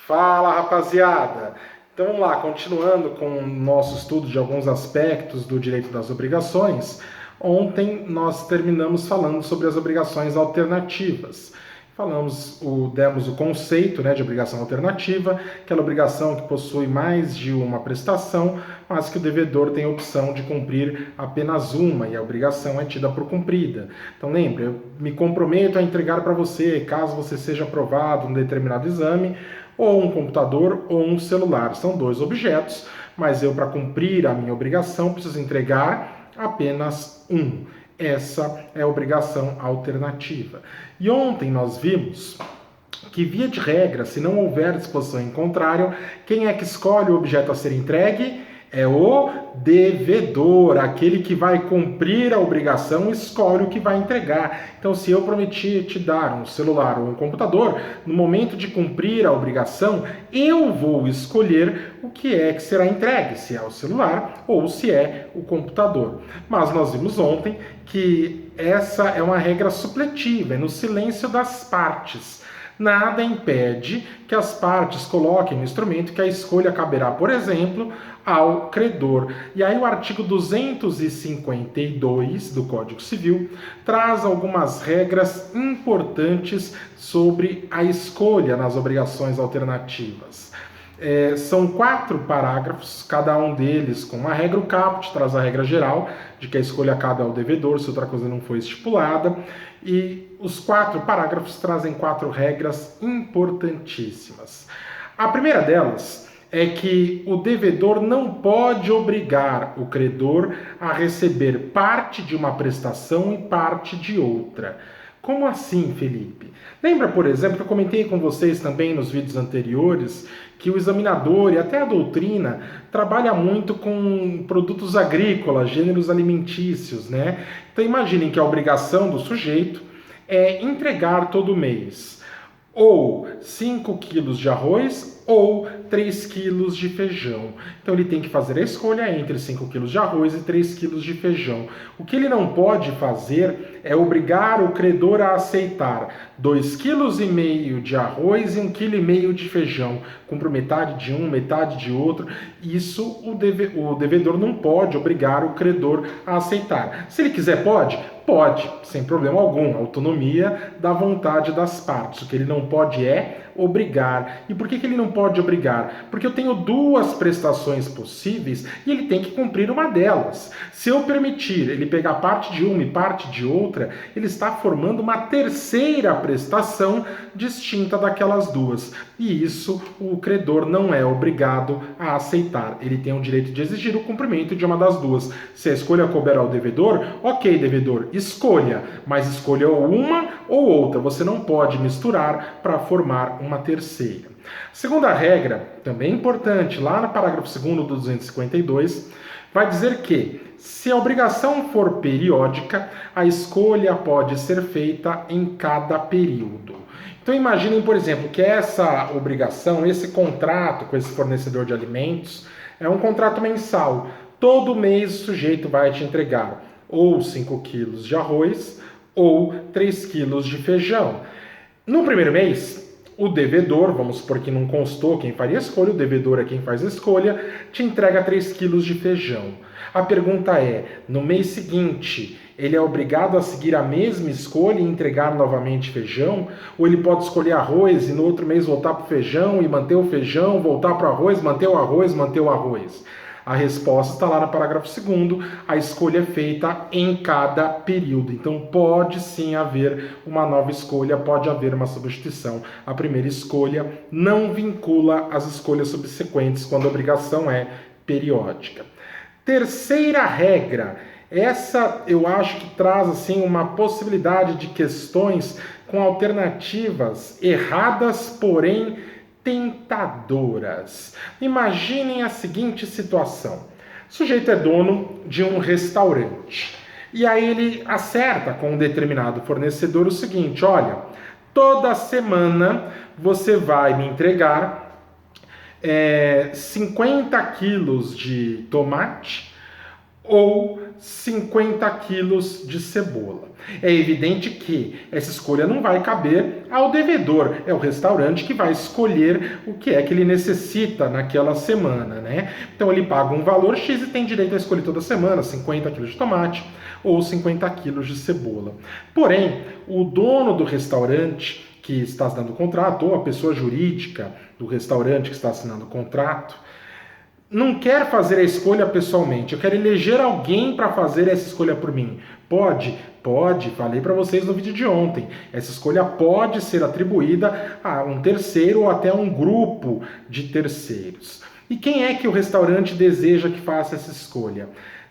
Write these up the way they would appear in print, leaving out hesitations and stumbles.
Fala, rapaziada! Então vamos lá, continuando com o nosso estudo de alguns aspectos do direito das obrigações. Ontem nós terminamos falando sobre as obrigações alternativas. Demos o conceito, de obrigação alternativa, aquela obrigação que possui mais de uma prestação, mas que o devedor tem a opção de cumprir apenas uma e a obrigação é tida por cumprida. Então lembre, eu me comprometo a entregar para você, caso você seja aprovado em determinado exame, ou um computador ou um celular. São dois objetos, mas eu, para cumprir a minha obrigação, preciso entregar apenas um. Essa é a obrigação alternativa. E ontem nós vimos que, via de regra, se não houver disposição em contrário, quem é que escolhe o objeto a ser entregue? É o devedor, aquele que vai cumprir a obrigação, escolhe o que vai entregar. Então, se eu prometi te dar um celular ou um computador, no momento de cumprir a obrigação, eu vou escolher o que é que será entregue, se é o celular ou se é o computador. Mas nós vimos ontem que essa é uma regra supletiva, é no silêncio das partes. Nada impede que as partes coloquem no instrumento que a escolha caberá, por exemplo, ao credor. E aí o artigo 252 do Código Civil traz algumas regras importantes sobre a escolha nas obrigações alternativas. São 4 parágrafos, cada um deles com uma regra. O caput traz a regra geral de que a escolha cabe ao devedor se outra coisa não foi estipulada, e os 4 parágrafos trazem 4 regras importantíssimas. A primeira delas é que o devedor não pode obrigar o credor a receber parte de uma prestação e parte de outra. Como assim, Felipe? Lembra, por exemplo, que eu comentei com vocês também nos vídeos anteriores que o examinador e até a doutrina trabalha muito com produtos agrícolas, gêneros alimentícios, né? Então imaginem que a obrigação do sujeito é entregar todo mês ou 5 quilos de arroz ou 3 quilos de feijão. Então ele tem que fazer a escolha entre 5 quilos de arroz e 3 quilos de feijão. O que ele não pode fazer é obrigar o credor a aceitar 2,5 kg de arroz e 1,5 kg de feijão, compra metade de um, metade de outro. Isso o devedor não pode obrigar o credor a aceitar. Se ele quiser, pode? Pode, sem problema algum, autonomia da vontade das partes. O que ele não pode é obrigar. E por que ele não pode obrigar? Porque eu tenho 2 prestações possíveis e ele tem que cumprir uma delas. Se eu permitir ele pegar parte de uma e parte de outra, ele está formando uma terceira prestação distinta daquelas 2. E isso o credor não é obrigado a aceitar. Ele tem o direito de exigir o cumprimento de uma das 2. Se a escolha couber ao devedor, ok, devedor, escolha, mas escolha uma ou outra. Você não pode misturar para formar uma terceira. Segunda regra, também importante, lá no parágrafo 2º do 252, vai dizer que, se a obrigação for periódica, a escolha pode ser feita em cada período. Então imaginem, por exemplo, que essa obrigação, esse contrato com esse fornecedor de alimentos, é um contrato mensal. Todo mês o sujeito vai te entregar ou 5 quilos de arroz ou 3 quilos de feijão. No primeiro mês, o devedor, vamos supor que não constou quem faria a escolha, o devedor é quem faz a escolha, te entrega 3 quilos de feijão. A pergunta é, no mês seguinte, ele é obrigado a seguir a mesma escolha e entregar novamente feijão? Ou ele pode escolher arroz e no outro mês voltar para o feijão e manter o feijão, voltar para o arroz, manter o arroz, manter o arroz? A resposta está lá no parágrafo 2º, a escolha é feita em cada período. Então pode sim haver uma nova escolha, pode haver uma substituição. A primeira escolha não vincula as escolhas subsequentes quando a obrigação é periódica. Terceira regra, essa eu acho que traz assim uma possibilidade de questões com alternativas erradas, porém tentadoras. Imaginem a seguinte situação. O sujeito é dono de um restaurante. E aí ele acerta com um determinado fornecedor o seguinte: olha, toda semana você vai me entregar 50 quilos de tomate, ou 50 quilos de cebola. É evidente que essa escolha não vai caber ao devedor, é o restaurante que vai escolher o que é que ele necessita naquela semana, né? Então ele paga um valor X e tem direito a escolher toda semana 50 quilos de tomate ou 50 quilos de cebola. Porém, o dono do restaurante que está assinando o contrato, ou a pessoa jurídica do restaurante que está assinando o contrato, não quer fazer a escolha pessoalmente. Eu quero eleger alguém para fazer essa escolha por mim. Pode? Pode. Falei para vocês no vídeo de ontem. Essa escolha pode ser atribuída a um terceiro ou até a um grupo de terceiros. E quem é que o restaurante deseja que faça essa escolha?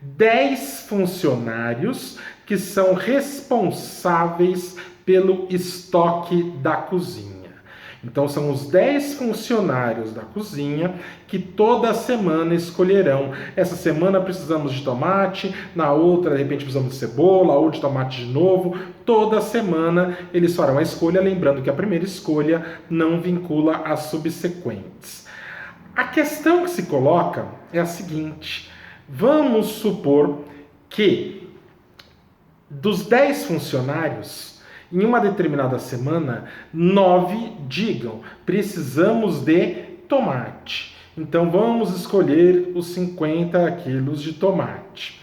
10 funcionários que são responsáveis pelo estoque da cozinha. Então são os 10 funcionários da cozinha que toda semana escolherão. Essa semana precisamos de tomate, na outra de repente precisamos de cebola ou de tomate de novo. Toda semana eles farão a escolha, lembrando que a primeira escolha não vincula as subsequentes. A questão que se coloca é a seguinte: vamos supor que dos 10 funcionários, em uma determinada semana, 9 digam, precisamos de tomate. Então vamos escolher os 50 quilos de tomate.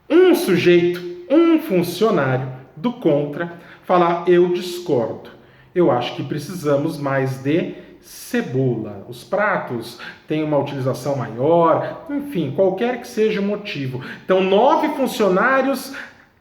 Um sujeito, um funcionário do contra, fala, eu discordo. Eu acho que precisamos mais de cebola. Os pratos têm uma utilização maior, enfim, qualquer que seja o motivo. Então 9 funcionários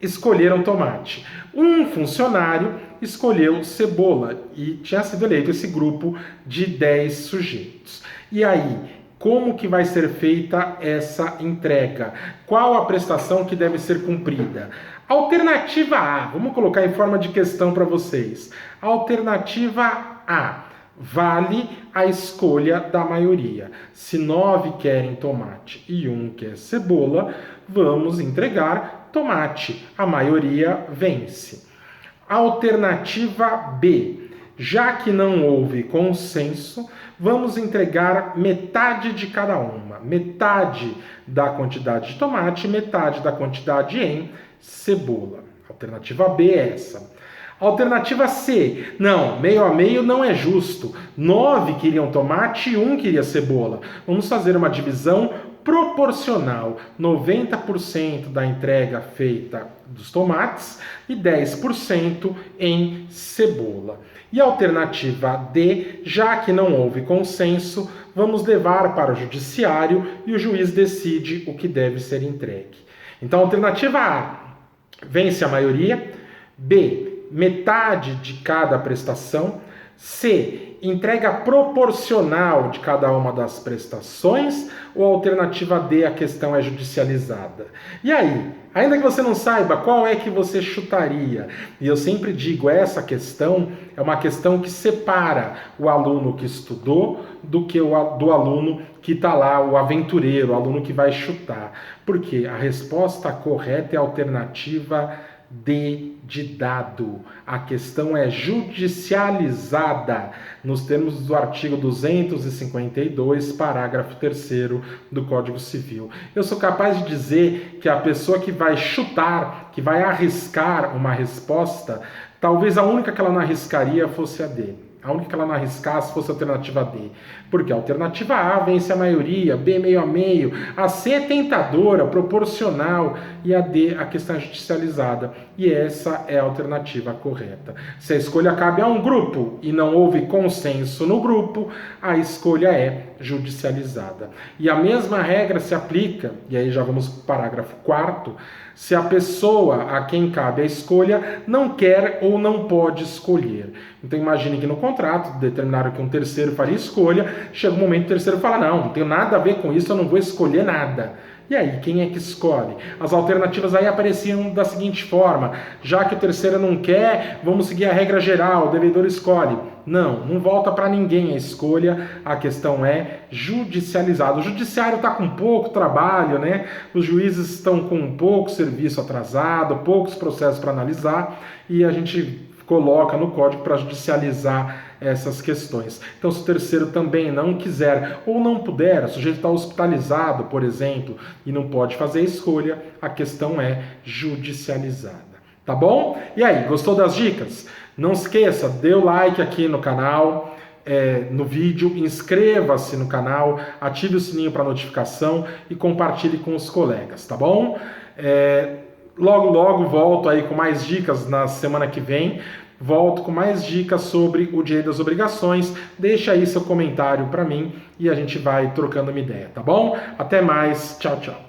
escolheram tomate. Um funcionário escolheu cebola e tinha sido eleito esse grupo de 10 sujeitos. E aí, como que vai ser feita essa entrega? Qual a prestação que deve ser cumprida? Alternativa A, vamos colocar em forma de questão para vocês. Alternativa A, vale a escolha da maioria. Se 9 querem tomate e 1 quer cebola, vamos entregar tomate. A maioria vence. Alternativa B. Já que não houve consenso, vamos entregar metade de cada uma. Metade da quantidade de tomate, metade da quantidade em cebola. Alternativa B é essa. Alternativa C. Não, meio a meio não é justo. 9 queriam tomate e 1 queria cebola. Vamos fazer uma divisão proporcional, 90% da entrega feita dos tomates e 10% em cebola. E a alternativa D, já que não houve consenso, vamos levar para o judiciário e o juiz decide o que deve ser entregue. Então, alternativa A, vence a maioria. B, metade de cada prestação. C, entrega proporcional de cada uma das prestações, ou alternativa D, a questão é judicializada? E aí, ainda que você não saiba, qual é que você chutaria? E eu sempre digo, essa questão é uma questão que separa o aluno que estudou do aluno que está lá, o aventureiro, o aluno que vai chutar. Porque a resposta correta é a alternativa D de dado. A questão é judicializada nos termos do artigo 252, parágrafo 3º do Código Civil. Eu sou capaz de dizer que a pessoa que vai chutar, que vai arriscar uma resposta, talvez a única que ela não arriscaria fosse a D. A única que ela não arriscasse fosse a alternativa D. Porque a alternativa A vence a maioria, B meio a meio, a C é tentadora, proporcional, e a D, a questão é judicializada. E essa é a alternativa correta. Se a escolha cabe a um grupo e não houve consenso no grupo, a escolha é judicializada. E a mesma regra se aplica, e aí já vamos para o parágrafo 4º, se a pessoa a quem cabe a escolha não quer ou não pode escolher. Então imagine que no contrato determinaram que um terceiro faria escolha, chega um momento que o terceiro fala, não tenho nada a ver com isso, eu não vou escolher nada. E aí, quem é que escolhe? As alternativas aí apareciam da seguinte forma: já que o terceiro não quer, vamos seguir a regra geral, o devedor escolhe. Não, não volta para ninguém a escolha, a questão é judicializada. O judiciário está com pouco trabalho, né? Os juízes estão com pouco serviço atrasado, poucos processos para analisar, e a gente coloca no código para judicializar essas questões. Então, se o terceiro também não quiser ou não puder, o sujeito está hospitalizado, por exemplo, e não pode fazer a escolha, a questão é judicializada. Tá bom? E aí, gostou das dicas? Não esqueça, dê o like aqui no canal, no vídeo, inscreva-se no canal, ative o sininho para notificação e compartilhe com os colegas, tá bom? Logo, logo volto aí com mais dicas na semana que vem. Volto com mais dicas sobre o direito das obrigações. Deixa aí seu comentário para mim e a gente vai trocando uma ideia, tá bom? Até mais. Tchau, tchau.